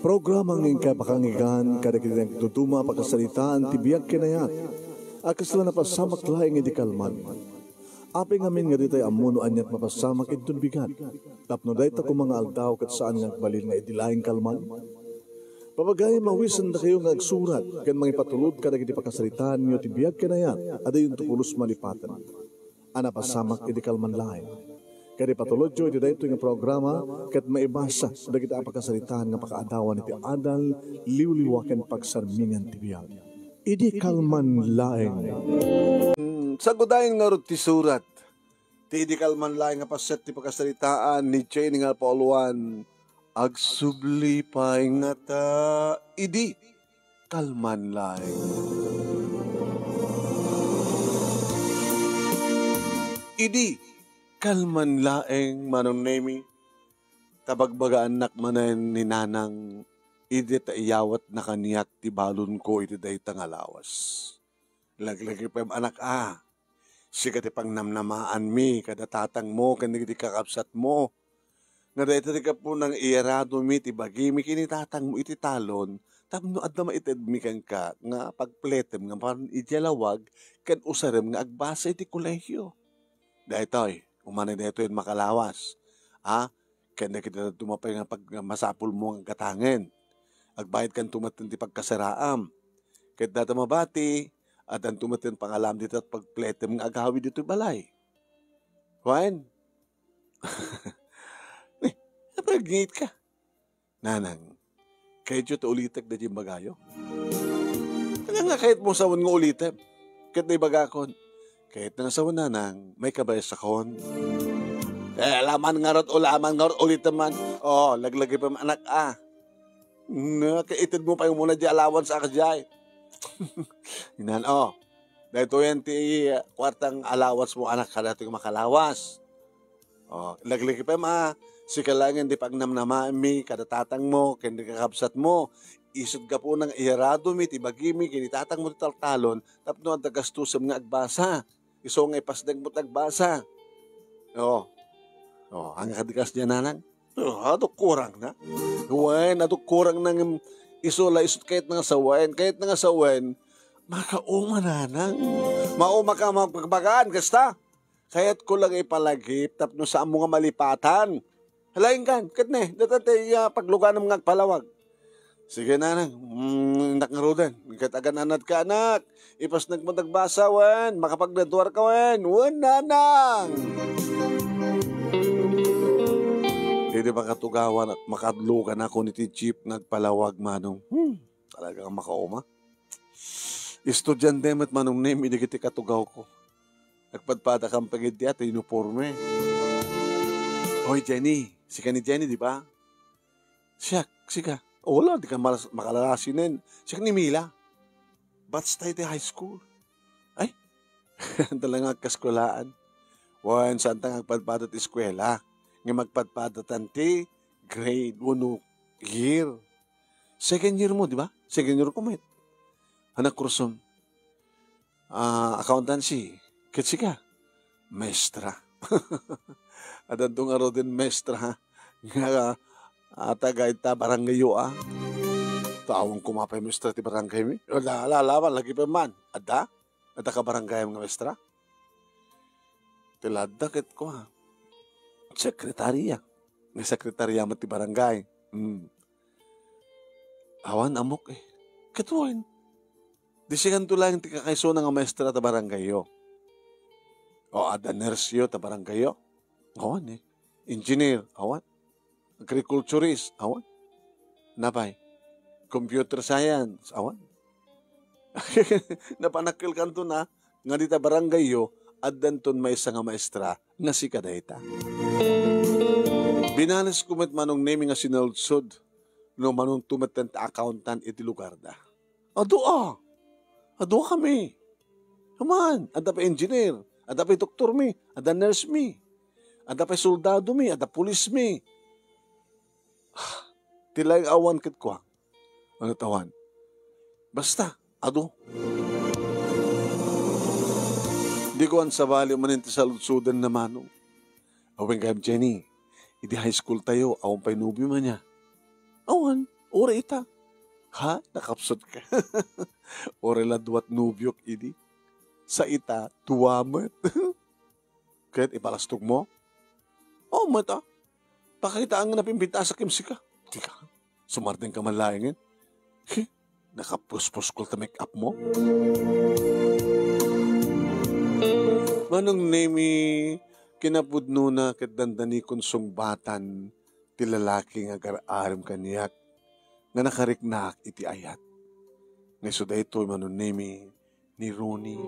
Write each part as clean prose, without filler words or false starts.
Programang ingkay pakangigan, kada kinang tutuma pakasalitaan, tibiyag kinayat, akas lang napasamak laing iti kalman. Aping amin nga ditay amuno anyat mapasamak itun bigat, tapno dayta ko mga aldaw kat saan nga balil nga iti laing kalman. Papagay mawisan na kayo nga agsurat, kan mga ipatulod kada iti pakasalitaan nyo tibiyag kinayat, ada yung tupulos malipatan. Anapasamak iti kalman laing. Kaya patulod jo iti dayto nga programa kat maibasa dagiti apakasalitaan nga pakaadawan iti adal liwliwaken pagsarmingan ti biag. Idi kalman laeng. Sagudayin nga ti surat. Ti idi kalman laeng nga paset ti pakasalitaan ni Jenny nga pauluan. Agsubli pa nga ta. Idi kalman laeng. Idi kalman laeng manong nemi, tabagbaga anak manen ni nanang, idi ta iyawat na kaniyak ti balon ko iti day tangalawas. Laglagi pa anak siya ti pang namnamaan mi, kada tatang mo, kandi ti kakapsat mo. Nga day ti ka po nang iyarado mi, ti bagi mi kini tatang mo iti talon, tapno adna maitedmikan ka, nga pagpletem, nga parang idyalawag, kan usarem nga agbasa iti kolehyo. Daytoy, umanay dito yung makalawas. Kaya kita tumapay nga pag masapul mo ang katangin. Agbayad kan tumatin ti pagkasaraam. Kaya data mabati, at ang tumatin pangalam dito at pagpletem nga agawi dito balay. Juan? Napag-ngit ka. Nanang, kahit yun ulitek na di bagayo. Kaya nga kahit mo sawan nga ulitek, kahit na ibagakon. Kahit na sa nanang, may kabay sa kon. Laman nga rot o laman nga rot ulit naman. Laglagi pa anak Kaitid mo pa yung muna di alawan sa akajay. Inan dahil to yan ti kwartang alawas mo anak kada ito yung makalawas. Laglagi pa si kalangin di pagnamnamaan mi kada tatang mo, kendi kakabsat mo. Isod ka po ng iharado mi, tibagi mi, kinitatang mo taltalon, tapno ang tagastusam nga agbasa. Iso nga ipasdag mo tagbasa. Ang kadikas niya nanang. Adok kurang na. Huwain, adok kurang nang isola isot kahit nga sawain. Kahit nga sawain, makauma nanang. Mauma ka magpagbagaan, kasta. Kahit ko lang ipalagip, tapno sa mga malipatan. Halayin kan, kahit na datatay paglugan ng mga palawag. Sige nanang, nakngarodan. Katagan anad ka anak. Ipas nagmatagbasa wan. Makapagdaduar ka wan. Wan nanang. Hindi ba katugawan at makadlugan ako ni Jeep nagpalawag manong. Talagang makauma. Estudyante met manong name, hindi kiti katugaw ko. Nagpadpada kang pagidi at uniforme. Hoy Jenny, sika ni Jenny di ba? Sika. Wala, di ka makalasinin. Siya ni Mila. Bats tayo high school. Ay, talagang kaskolaan. Wan, saan tang agpadpadat eskwela. Nga magpadpadatan ti grade 1 year. Second year mo, di ba? Second year ko, mate. Anak kursom. Accountancy. Kitsi ka. Mestra. At ang araw din mestra, ha? Nga tagay ta barangay Tawang kumapay mestra ti barangay mi. Lalaman, lagi pa man. Ada ka barangay mga mestra? Tiladakit ko ha. Sekretarya. May sekretarya mo ti barangay. Awan amok Katuin. Di siya kanto lang ti kakaiso ng mestra ta barangay yo. Ada nurse yo ta barangay yo. Awan Engineer. Awan. Agriculturist, awan. Napay. Computer science, awan. Napanakil kanto na, nga dita barangay yo, at danton may isa nga maestra, nga si kadayta. Binalas kumat manong name nga sinalsod, no manong tumatent accountant iti lugar da. Ado kami. Haman, ada pa engineer, ada pa doktor mi, ada nurse mi, ada pa soldado mi, ada pulis mi. Tilay awan kit ko. Ano tawan? Basta, ado. Di ko ang sabali maninti sa lutsudan na manong. Aweng kayam Jenny, idi high school tayo, awan pa'y nubyo man niya. Awan, Ora ita. Ha? Nakapsot ka. Ora la duwat nubyok idi. Sa ita, tuwamat. Kahit ipalastog mo? Oh, mata. Pakita ang napimbita sa kimsika. Tika, sumarting ka malaingin. Nakapuspos ko ta make up mo. Manong nemi, kinapudno na kat dandani kong sungbatan, ti lalaki nga gar-aram kaniyak, nga nakariknak iti ayat. Nga so dahito manong nemi, ni Ronnie.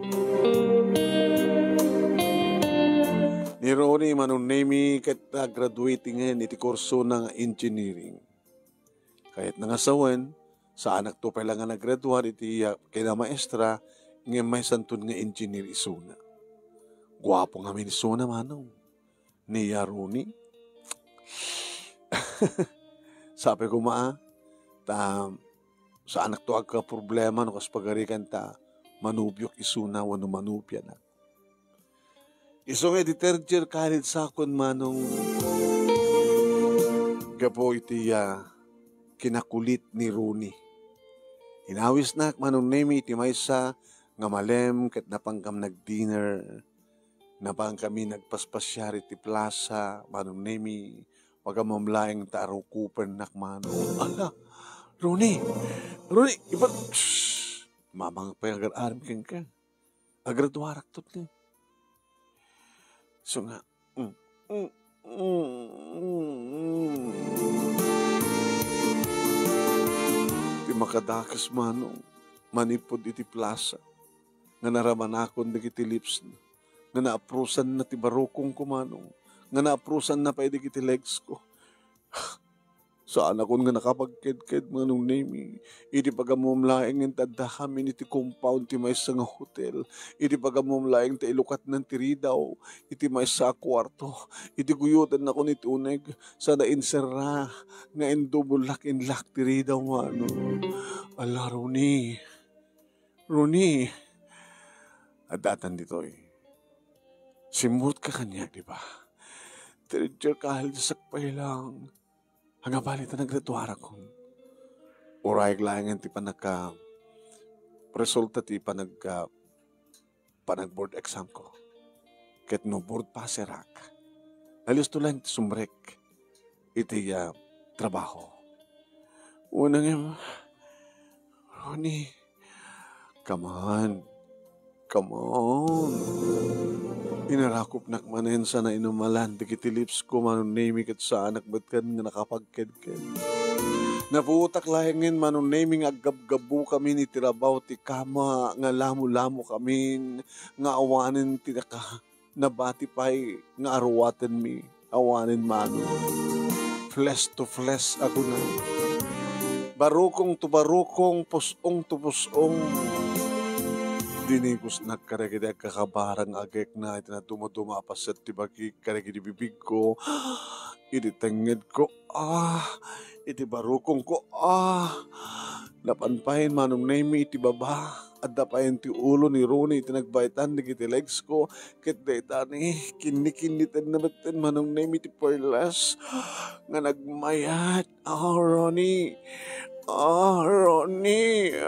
Ni Ronnie manong nemi kat graduating ngayon iti kurso ng engineering. Kahit nangasawan, sa anak to pala nga naggraduar iti kina maestra, nga may santun nga engineer isuna. Guwapo nga min isuna manong. Ni Ronnie. Sabi ko sa anak to agka problema no kas pagarikan ta manubyok isuna wano manubya na. Isong iti third year college sakon manong gapo iti kinakulit ni Ronnie. Inawis na manong nemi iti maysa nga malem ket napangkam nag-dinner, napang kami nagpaspasyar iti plaza, manong nemi pagamamlaeng taro kupen nak manong. Ala, Ronnie, ipat, mamang pag-aram keng ka. Agraduarak tot ni. So nga, Ti makadakas manong, manipod iti plaza, nga naramanakon na iti lips na, nga naaprusan na ti barokong ko manong, nga naaprusan na pa iti legs ko. Saan ako nga nakapagked-ked manong nemi, iti pagamumlaeng ng tadahamin iti compound ti may sa nga hotel, iti pagamumlaeng ti ilukat ng tiridaw, iti may sa kwarto, iti guyutan na ko ni tuneg, sa nainserra, nga indubulak inlak tiridaw manong. Ala, Ronnie, at datan dito simut ka kanya, di ba? Teacher kahal sa sakpay lang. Hanggang balita nagretuara ko. Uray lang ti panagka resulta ti panag-board exam ko. Ket no board paserak. Nalisto lang ti sumrek iti trabaho. Unang Ronnie, come on. Inarakop nakmanen sa na inumalan, dikiti lips ko manong naming kat sa anak batkan nga nakapagked-ked. Napuutak lahingin manong naming agab-gabu kami ni tirabaw ti kama, nga lamu-lamu kami, nga awanin ti nabati pa'y nga arwaten mi, awanin manong. Flesh to flesh ako na. Barukong to barukong, pusong to pusong. Dinikos nagkaragid kakabarang agek na iti na dumadumapas at tibagi karagid bibig ko. Iti tenged ko, iti barukong ko, napanpahin manong nemi iti baba. At dapayin ti ulo ni Ronnie iti nagbaitan di iti legs ko. Ket daytani kinikinitan na batin manong nemi iti perlas. Nga nagmayat. Ronnie. Ronnie.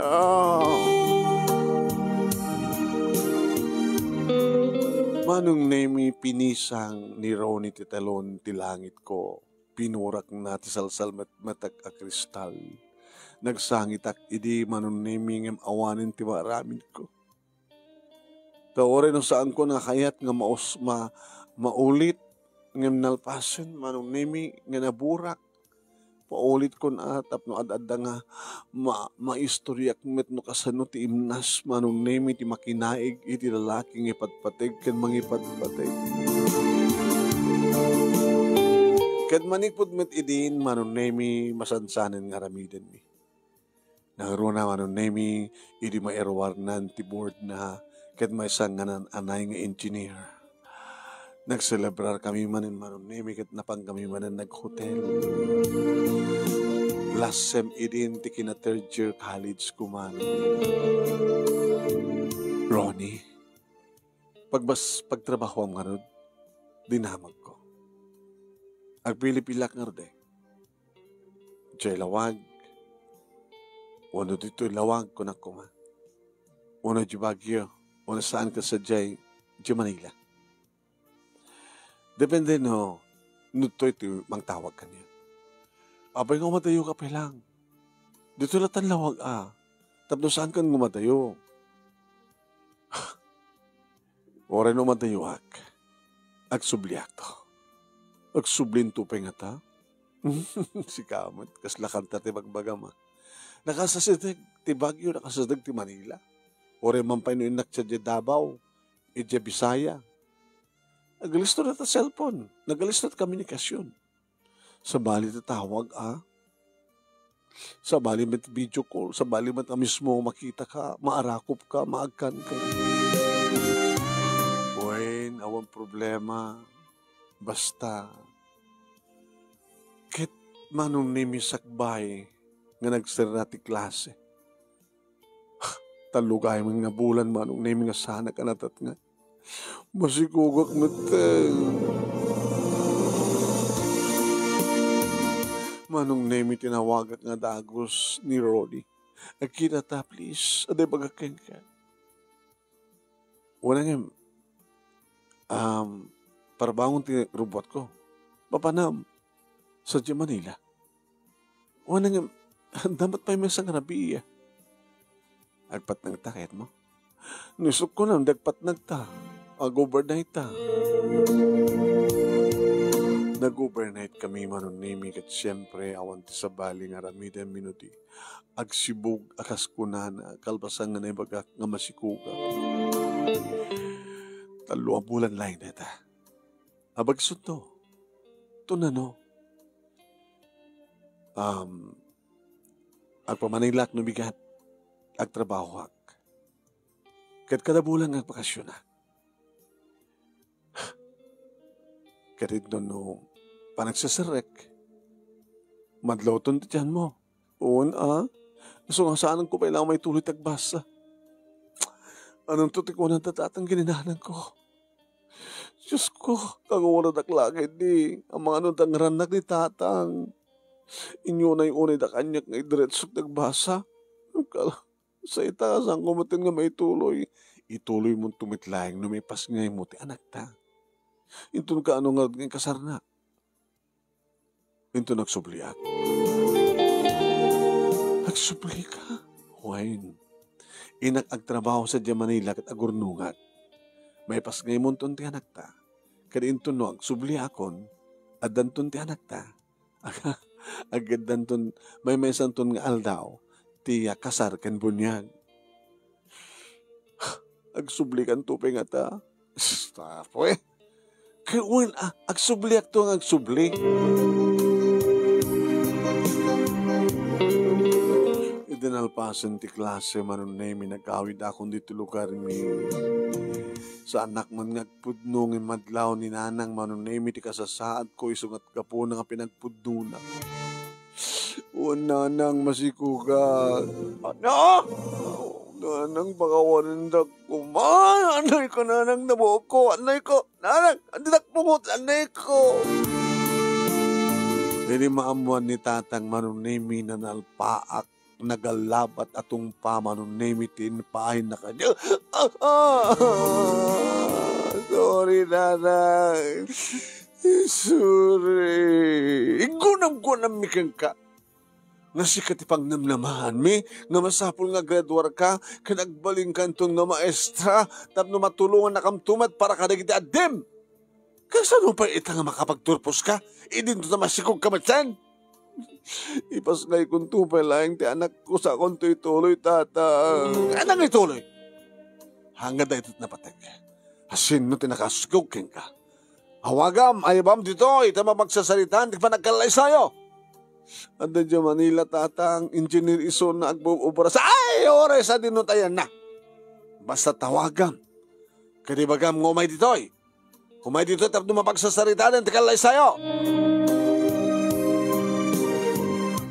Manong nemi pinisang ni Ronnie ti talon ti langit ko, pinurak na ti salsal matag a kristal. Nagsangitak idi manong nemi ngem awanin ti maramin ko. Kaore no saan ko nakayat nga maulit ngem nalpasen manong nemi nga naburak. Paulit ko na tapno adada nga maistoryak met no kasano ti imnas manong nemi ti makinaig iti lalaking ipatpateg ken mangipatpateg. Ket manikpud met idin manong nemi masansanen nga ramiden mi. Nagruna manong nemi idi maerwarnan ti board na ket may sanganan anay nga engineer. Nagselebrar kami manin manong nemi ket napang kami manin naghotel. Last sem idin ti kina third year college ko manong. Ronnie, pagtrabaho ang marod, dinamag ko. Agpilipilak nga rode. Jay lawag, Uno dito'y lawag ko na kuma. Uno di Baguio. Uno saan ka sa di Manila. Depende no. Nuto'y ito mang tawag ka niya. Abay nga madayo ka pa lang. Dito latan lawag Tapno saan kan ngumadayo? Oren no madayo agsubliak to. Agsublin to pa nga ta. Si Kamot, kaslakan ta ti bagbagama. Nakasasadag ti Baguio, nakasasadag ti Manila. Oren man pa inak sa Davao, idya Bisaya. Nagalisto na ta cellphone, nagalisto na komunikasyon. Sa bali ta tawag Sa bali met video call, sa bali met mismo makita ka, maarakop ka, maagkan ka. Buwan, awang problema. Basta, kit manong nimi sakbay nga nagsira ti klase. Talugay mga bulan manong nimi nga sana ka natat nga. Masigugak meteng. Manong nemi tinawagak nga dagos ni Rodi. Akita ta, please. Aday bagakeng ka. Wala nga, parabangon ti robot ko. Papanam, sa Manila. Wala nga, dapat pa yung mesang rabiya. Agpat nagtakit mo. Nisok ko na, dagpat nagta.Ag-overnight ta. Nag-overnight kami manunimig at siyempre awan ti sa bali nga ramiden minuti. Agsibog akas kunana, kalpasan nga naibagak nga masikuga. Taluang bulan lain neta. Abagsot to. Ito na no. Agpamanilak no bigat. Agtrabaho ak. Kada bulan nga bakasyon ak. Karit no panagsasarek. Madlawton ti tiyan mo. Uwan Gusto nga saan ko kailangan may tuloy tagbasa. Anong tutik ko ng tatatang gininanan ko? Diyos ko, kagawala daklagay di. Ang mga anong tangranak ni tatang. Inyo na yung unay da kanyak nga idiretsok nagbasa. Sa itasan ko matin nga may tuloy. Ituloy mong tumitlaing numipas nga yung muti anak ta. Ito ka ano nga kasarna. Ito nagsubliak. Nagsubli ka? Wine. Inag-agtrabaho sa Manila kat agurnungat. May pas ngay monton ti anak ta. Kada ito no agsubli akon. At danton ti anak ta. Agad danton may santon nga aldaw. Ti kasar ken bunyag. Agsubli kan tupay nga ta. Stop Kaya agsubli akto ang agsubli. Idinalpasan ti klase manunay nagkawid akong dito lugar mi. Sa anak man ngagpudno ng madlaw ni nanang manunay ti kasasaad ko isungat ka po nga pinagpudno na. O nanang masikuga. Ano? Nanang bakawanan da kuman. Anay ko nanang nabuo ko. Anay ko. Nanang, andinak pungot. Anay ko. Dili maamuan ni tatang manunimi na nalpaak. Nagalabat atong pa manunimi tinpahin na kanya. Sorry nanang. Sorry. Igunam-gunam mikang ka. Nga si katipang namnamahan mi, nga masapul nga graduar ka, kanagbaling kantong nga maestra, tapno matulungan na kamtumat para kadagiti adim. Kasano pa ita nga makapagturpos ka? Idin to na masikog kamatsan. Ipasngay kong tupay lang ti anak ko sa akong tuloy tata. Anang ituloy? Hangad na ito't napatag. Asin no tinakasikog king ka. Hawagam, ayabam dito, ita magsasalitan, di pa nagkalay sa'yo. Anda dyan Manila tatang engineer iso na agbuubara sa ores sa dinutayan na. Basta tawagam. Kadi bagam ngumay ditoy. Kumay dito tapos mapagsasarita ng tikalay sa'yo.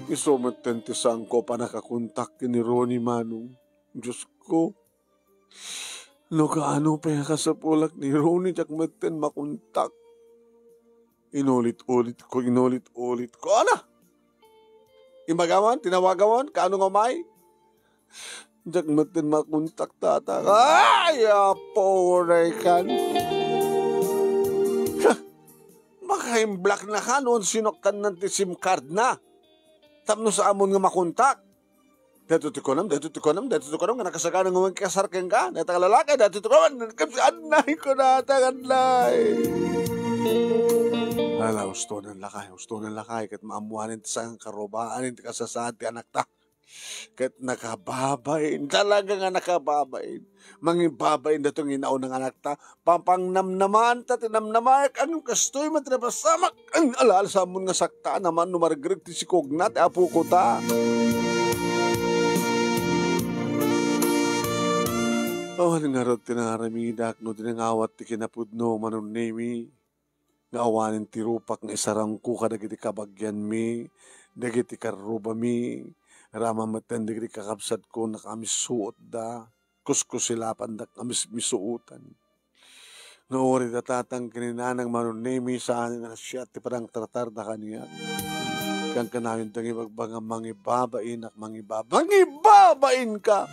Iso matentisan ko pa nakakontak ni Ronnie Manong. Diyos ko. No kaano pa yung kasapulak ni Ronnie jak maten makontak. Inulit-ulit ko. Ano? Imbagawan, tinawagawan, kaano nga may? Diyak matin makontak tatang. Ay, aporay kan. Maka-black na ka noon sinoktan ng SIM card na. Tapno sa amon nga makontak. Dito tikonom, nga nakasagana nga magkasarkan ka. Dito ka lalaki, dito tikonom, anay ko na, anay. Hala, gusto ng lakay, kat maamuhanin sa karobaan, hindi ka sasahan ti anak ta. Kat nakababain, talaga nga nakababain. Mangibabain na itong inaon ng anak ta. Papangnamnaman ta, tinamnaman, anong kastoy matrapasamak. Ang alala sa amon nga sakta naman, numaragrig ti si Kognat, apo ko ta. Oh, nga ro tinaramidak no tinangawat ti kinapudno manon nemi. Nga awanin ti rupak nga isarang ko kadagiti kabagyan mi, dagiti karuba mi, ramamatan dagiti kakabsat ko na kami suot da, kuskusilapan da kami misuutan. Noori datatang kininanang manon nemi sa anin na siya ti parang tratar da kaniya. Kang kanawin tangi bagbangang mangibabain at mangibabain ka!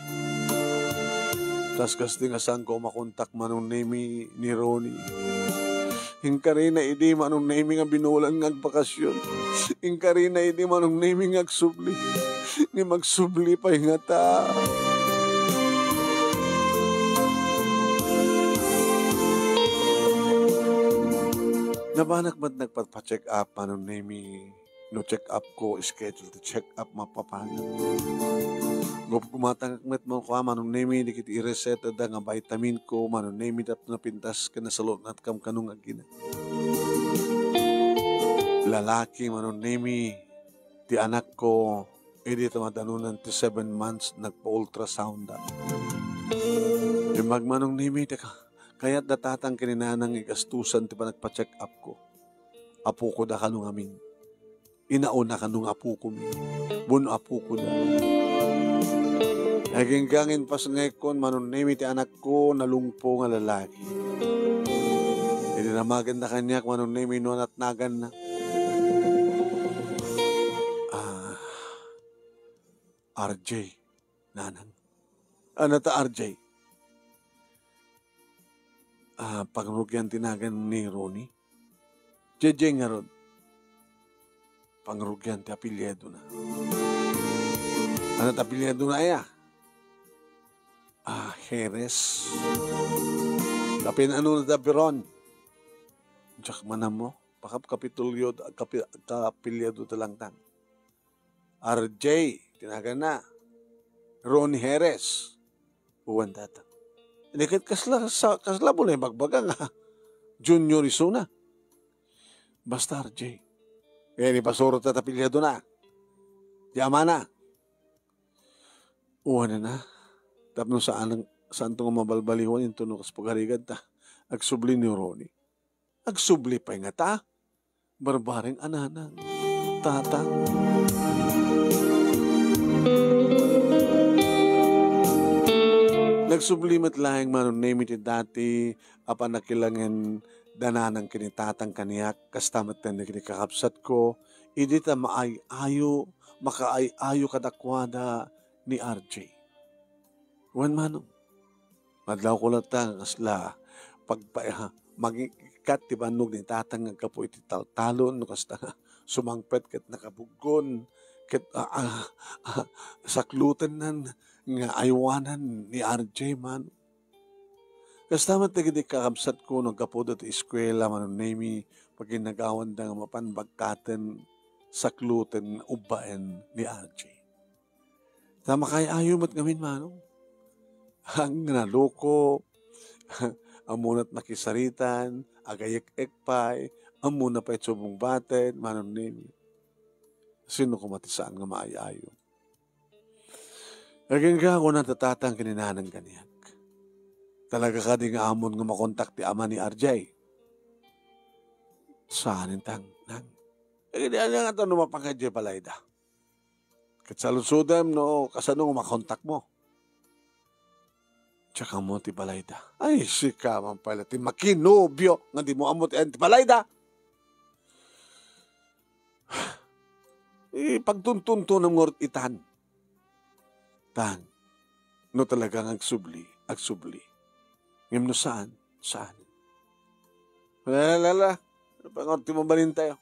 Tas kasi nga saan ko makontak manong nemi ni Ronnie. Hingkari na idi manong nemi nga binulan nga bakasyon. Hingkari na idi manong nemi nga agsubli. Ni magsubli pa nga ta. Nabanak ba't nagpacheck up manong nemi? No check up ko, schedule to check up mapapanan. Gop kumatang met mo ko manong nemi dikit i-reset da nga vitamin ko manong nemi dat napintas ka na salot at kam kanong agina. Lalaki manong nemi ti anak ko edi tamadanunan ti 7 months nagpa-ultrasound da. Di magmanong nemi ka kaya't datatang kininanang igastusan ti pa nagpa-check up ko. Apo ko da kanong amin. Inauna kanong apo ko mi. Buno apo ko da. Nagingangin pas ngayakon, manon nemi ti anak ko, nalungpo nga lalaki. Ininamagan na kanyak, manon nemi no at nagan na. RJ, nanang. Ano ta RJ? Pangrugyan tinagan ni Ronnie. JJ nga ron. Pangrugyan ti apelyedo na. Ano ta apelyedo na ya? Heres. Kapin ano na dabiron. Diyak manam mo. Pakapitulyo, kapilyado talang tang. RJ, tinagan na. Ronnie Heres. Uwan tatang. Dikit kasla mo na yung bagbaga nga. Junior Isuna. Basta RJ. Kaya ni pasurot at apilyado na. Yama na. Uwan na. Tapno saan itong mabalbaliwan yung tunukas pagharigad ta. Agsubli ni Ronnie. Agsubli pa nga ta. Barbaring ananang. Tatang. Nagsublimat lahing manon nemi ti dati apan nakilangan dananang kinitatang kaniyak kastamat na kinikakapsat ko idi ta makaayayo kadakwada ni RJ. Wan manong. Madlaw ko lang tang kasla magikat ti banog ni tatang nga kapo iti talon no kasta sumangpet ket nakabugon ket saklutan nan nga aywanan ni RJ man. Kastamat na giti kakabsat ko nung kapo dati eskwela manon nemi pag ginagawan da nga mapanbagkaten saklutan ubaen ni RJ. Tama kay ayo mat ngamin manong. Ang naloko, amunat nakisaritan, agayak-ekpay, amuna pa itsubong baten, manon nemi. Sino kumatisaan nga maayayo? Naging ka ako natatatang kininanang kaniyak. Talaga ka di nga amon nga makontak ti ama ni RJ. Saanin tang, nang. Hindi nga ito numapang kay Palayda. Katsalusudam no, kasano nga makontak mo. Tsaka mo ti Palayda. Ay, sika man pala ti makinubyo nga di mo amot ti Palayda. Pagtuntunto ng ngort itan. Tang, No talagang agsubli. Ngem no saan? Lala, pangorti mo balin tayo.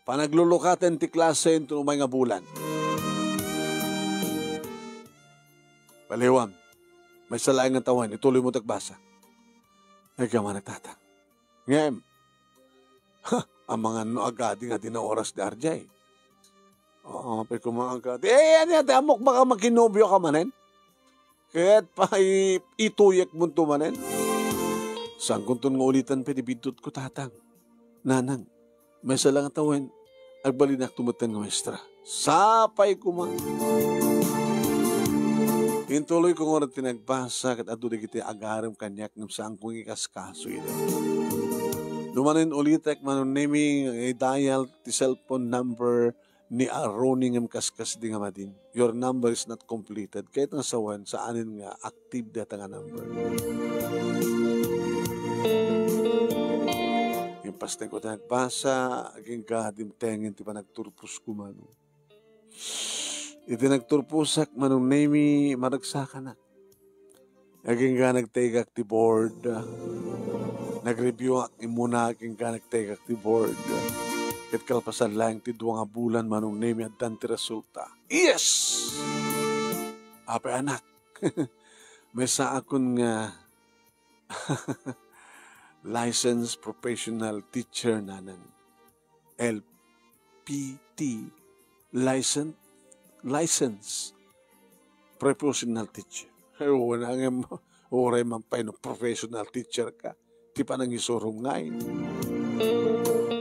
Panaglulukaten ti klase ito umay nga bulan. Paliwam, may salaing nga tawan, ituloy mo tagbasa. Ay ka man nagtatang. Ngem, ang mga no agadi nga din na oras ni RJ. Oo, pero kung mga agadi, amok baka makinobyo ka manen? Kaya't pa ituyek mo ito manen? Saan kung nga ulitan pedibidot ko tatang? Nanang, may salang tawan, agbalinak tumutan ng maestra. Sapay ko man. Intuloy ko nga tinagbasa kat ato di kita agaram kanyak ng saan kong ikaskaso ito. Lumanin ulitek manunimi dial ti cellphone number ni Ronnie ng kaskas di nga madin. Your number is not completed. Kahit nga sawan, saanin nga active data nga number. Yung pasteng ko nagbasa, aging kadimtengin ti pa nagturpus ko man. Iti nagturpusak manong nemi maragsakan na. Aging ka nagtagak ti board. Nag-review muna aging ka nagtagak ti board. Kat kalpasan lang ti duwa nga bulan manong nemi at dan ti resulta. Yes! Ape anak. May sa akon nga licensed professional teacher na ng LPT licensed professional teacher. Wala nga oray man pa no professional teacher ka. Di pa nang isurong ngayon.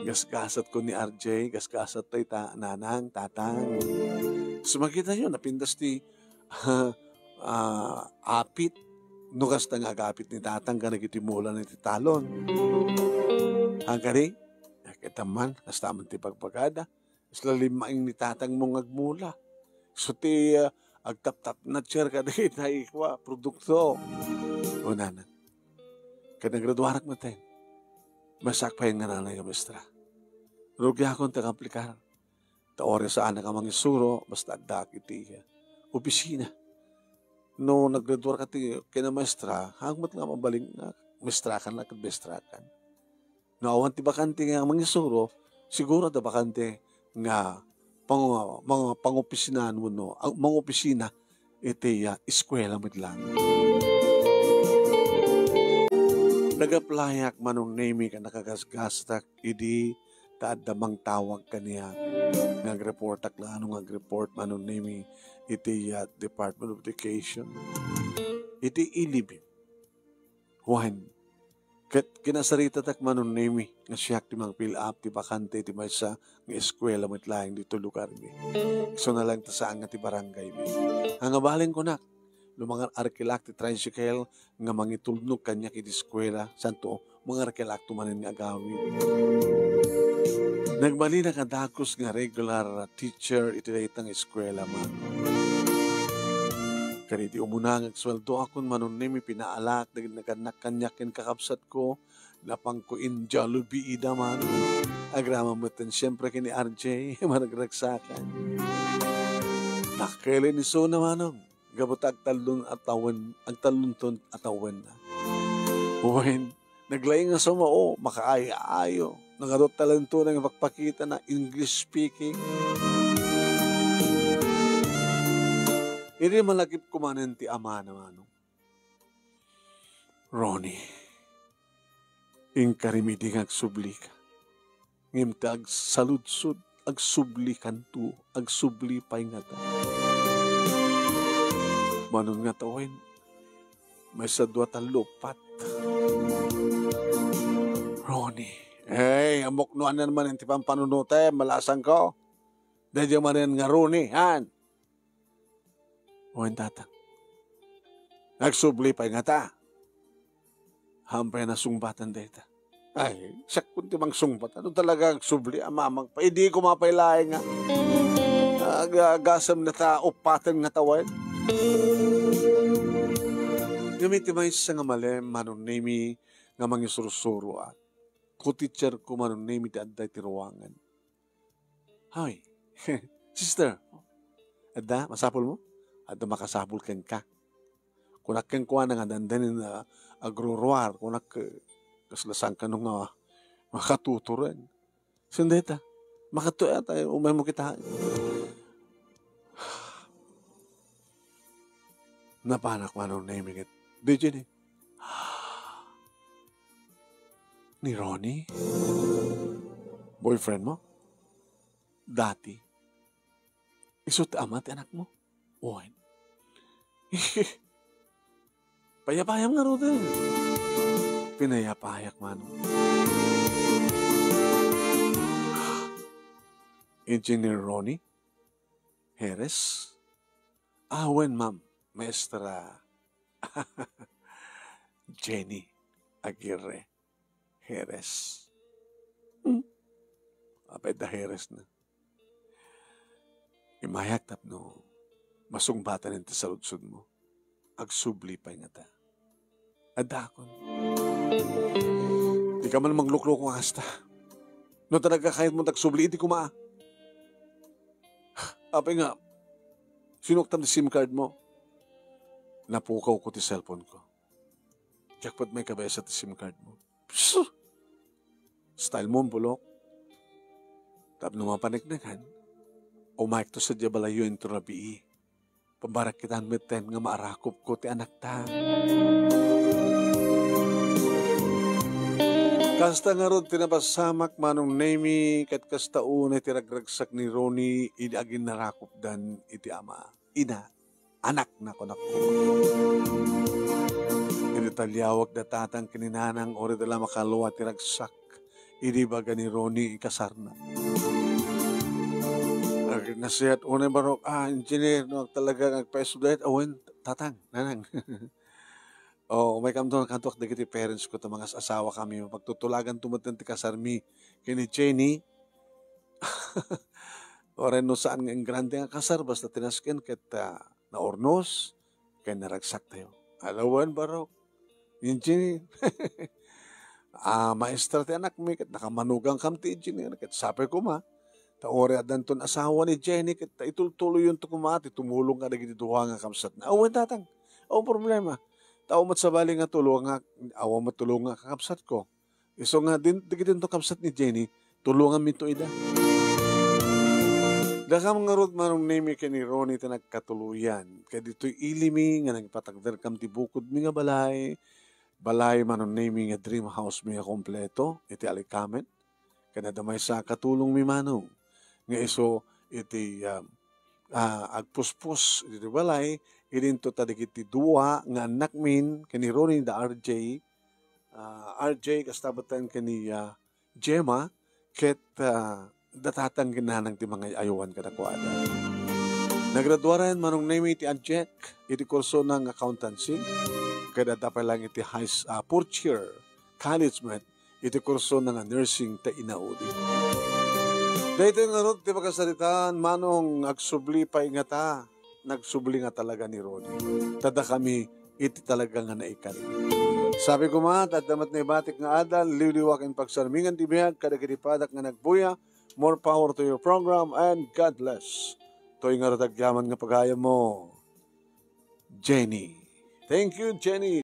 Gasgasat ko ni RJ, gasgasat tayo nanang, tatang. So makita nyo, napindas ni apit. Nukas na nga agapit ni tatang ka nagitimulan ni titalon. Hanggang kita man, nastaman ti pagpagada. Isla limaing ni tatang mong agmula. So ti agtap-tap na chair ka dahil na ikwa, produkto. O nanan. Kaya nagraduarak mo tayo. Masak pa yung nanay ka, mestra. Rugya akong tagamplikar. Taore saan na ka mangisuro, basta adak iti opisina. No, naggraduar ka ti kina maestra, hangmat nga mabaling nga, maestrakan lang at maestrakan. No, awan ti bakante nga mangisuro, siguro da bakante nga mga pangopisinahan mo, no, ang mga opisina, iti eskwela mo lang. Nagaplayak manong name ka nakagasgastak, idi taadamang tawag kaniya. Nag-report lang, nag-report manong name iti Department of Education. Iti ilibim. Juan, kinasarita tak manong name nga siyak ti mga fill up, ti bakante, ti maysa nga eskwela mo't laing dito lugar. So na lang ta saan nga ti barangay. Ang abalin ko na, lumangar arkilak ti tricycle nga mangitulnog kanya iti eskwela, santo, mga arkilak tumanin nga agawin. Nagbali na kadakos nga regular teacher iti daytang eskwela man. Kaniti umunang agsweldo akon manon nimi pinaalak naganak kanyakin kakapsat ko napang ko in Jollibee ida man. Agrama mo ten siyempre kini RJ managragsakan. Nakele ni so na manong gabot agtalon agtalunton atawan na. When naglaying nga sa mao makaayo nagadot talento ng pagpakita na English speaking. Ini malakip kumanan ti ama naman. Ronnie, ingkarimidi ng agsubli ka. Ngimta agsaludsud, agsubli kanto, agsubli pa'y nga ta. Manon nga tawin, may sadwa talupat. Ronnie, amok no anan man ti pampanunute, malasan ko. Dadya man nga Ronnie, han. Owen tatang. Nagsubli pa nga ta. Hampay na sungbatan deta. Ay, siyak kunti mang sungbat. Ano talaga nagsubli? Amamang pa. Hindi ko mapailaing nga. Agasam na ta, upatan nga tawad. Gamitimay sa nga malem, manunimi nga mangisurusuro at kutitser ko manunimi ti adday ti ruwangan. Hay, sister, adda, masapol mo? Adda makasapol ken ka. kunak kang kuha nga dandanin na agruruar, kunak kaslasang ka nung makatuturan. Sundeta, makatuya tayo, umay mo kita. Napanak manong naming it. Di ni Ronnie? Boyfriend mo? Dati? Isut amat anak mo? Owen? Payapayam nga ro din. Pinayapayak manong. Engineer Ronnie? Heres? Awen, ma'am. Maestra Jenny Aguirre Heres. Apay da Heres na. Imayak tap no, masungbatan nito sa lutsod mo. Agsubli pa nga ta. Adakon. Di ka man magluklok kong hasta. No talaga kahit mo tagsubli, hindi kumaa. Apay nga, sinuktam na SIM card mo. Napukaw ko ti cellphone ko. Jackpot may kabesa ti SIM card mo. Psst! Style mo ang bulok. Tap numapaniknakan. Umayk to sa Jabalayo into Rabii. Pambarak kitaan meten nga maarakop ko ti anak ta. Kasta nga rod tinapasamak manong nemi kat kasta una tiragragsak ni Ronnie idagin narakop dan iti ama. Ina. Anak na ko na ko. Iti talyawag na tatang kininanang ori dala makaluwa tiragsak. Idi baga ni Ronnie ikasar na. Nasiyat unay barok, engineer, no, talaga nagpa-estudyat, awen, tatang, nanang. May kamdo kantok na kiti parents ko, mga asawa kami, pagtutulagan tumatan ti kasarmi, kini Jenny, oren no saan nga ang grande nga kasar, basta tinasken, ket na ornos, kaya naragsak tayo. Alawan barok, yung Jenny, maestra ti anak mi, ket nakamanugang kam ti Jenny, ket sabi ko ma, taore adan ton asawa ni Jenny, ket itultuloy yung tukumati, tumulong ka na gitiduha nga kamsat na, awan tatang, awan problema. Tao mat sa bali nga tulong nga, awan matulong nga kakapsat ko. Iso nga, din to kapsat ni Jenny, tulungan mi to ida. Dakam nga rod manong name ka ni Ronnie ta nagkatuluyan. Kaya dito'y ilimi nga nagpatagdar kam ti bukod mi nga balay. Balay manong name nga dream house mi nga kompleto. Iti alikamen. Kaya nadamay sa katulong mi manong. Nga iso iti agpuspos iti balay. Irinto tadik iti dua nga anak min kani Ronnie da RJ. RJ kastabatan kani Gemma. Ket datatang ginanang ti mga ayawan kadakwada. Nagraduaran manong name iti adjek iti kurso ng accountancy. Kada dapat lang iti fourth year college met iti kurso ng nursing ta inaudi. Dahito nga ron ti makasalitaan manong agsubli pa ingata. Nagsubli nga talaga ni Ronnie. Tada kami iti talaga nga naikali. Sabi ko tadamat na ibatik nga adal, liwliwak ang pagsarmingan ti biyag, kadagitipadak nga nagbuya. More power to your program and God bless. To'y nga ratagyaman nga pagaya mo, Jenny. Thank you, Jenny.